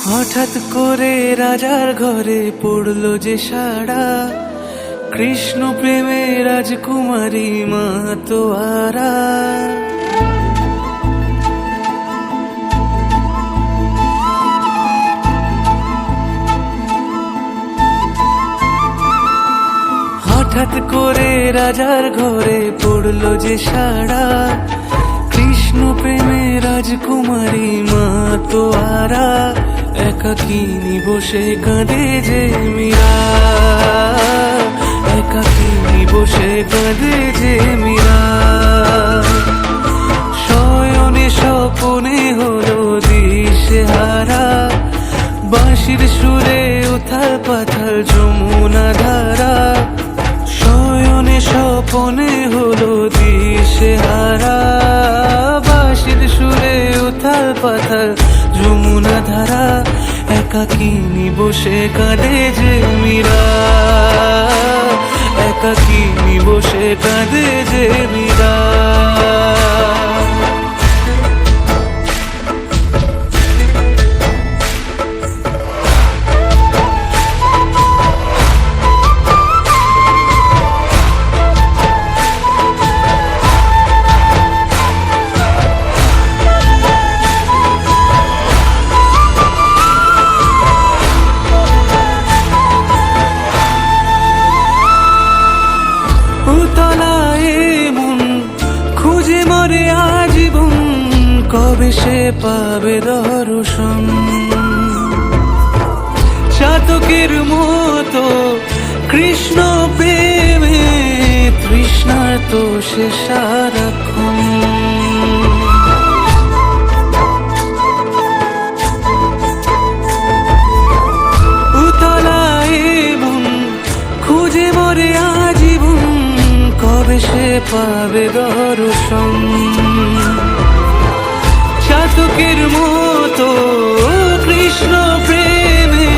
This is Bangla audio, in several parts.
হঠাৎ করে রাজার ঘরে পড়লো যে সাড়া, কৃষ্ণ প্রেমে রাজকুমারী মাতোয়ারা। হঠাৎ করে রাজার ঘরে পড়লো যে সাড়া, কৃষ্ণ প্রেমে রাজকুমারী মাতোয়ারা। একাকিনী বসে কাঁদে যে মীরা, একাকিনী বসে কাঁদে যে মীরা। শয়নে স্বপনে হলো দিশেহারা, বাঁশির সুরে উথাল পাথাল যমুনা ধারা। শয়নে স্বপনে হলো দিশেহারা, বাঁশির সুরে উথাল পাথাল যমুনা ধারা। একাকিনী বসে কাঁদে যে মীরা, একাকিনী বসে কাঁদে যে মীরা। খুঁজে মরে আজীবন, কবে সে পাবে দর্শন। চাতকের মতো কৃষ্ণ প্রেমে তৃষ্ণার্ত সে সারাক্ষণ। খুঁজে মরে আজীবন, কবে সে পাবে দর্শন। চাতকের মতো কৃষ্ণ প্রেমে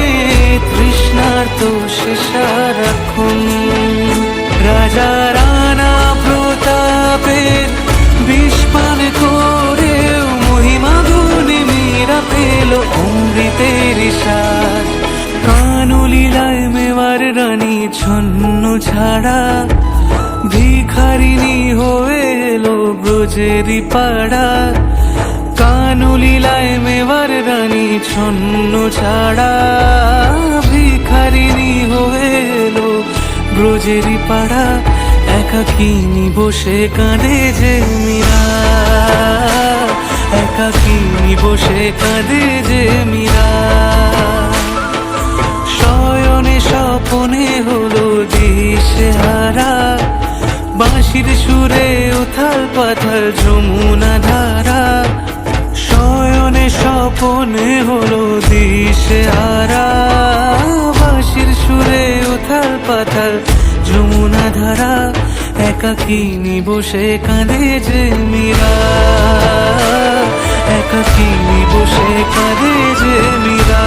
তৃষ্ণার্ত সে সারাক্ষণ। রাজা রানা প্রতাপের বিষ পান করেও মহিমা গুণে মীরা পেল অমৃতের স্বাদ। কানলীলায় মেওয়ার রানী ছন্ন ছাড়া, ভিখারিনী হয়ে এলো ব্রজেরই পাড়া। কানলীলায় মেওয়ার রানী ছন্ন ছাড়া, ভিখারিনী হয়ে এলো ব্রজেরই পাড়া। একাকিনী বসে কাঁদে যে মীরা, একাকিনী বসে কাঁদে যে মীরা। শয়নে স্বপনে হলো দিশেহারা, বাঁশির সুরে উথাল পাথাল যমুনা ধারা। শয়নে স্বপনে হলো দিশেহারা, বাঁশির সুরে উথাল পাথাল যমুনা ধারা। একাকিনী বসে কাঁদে যে মীরা, একাকিনী বসে কাঁদে যে মীরা,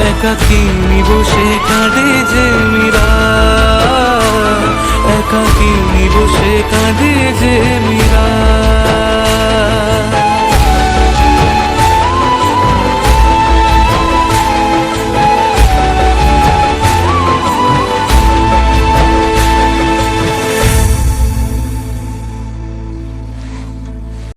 একাকিনী বসে কাঁদে যে মীরা।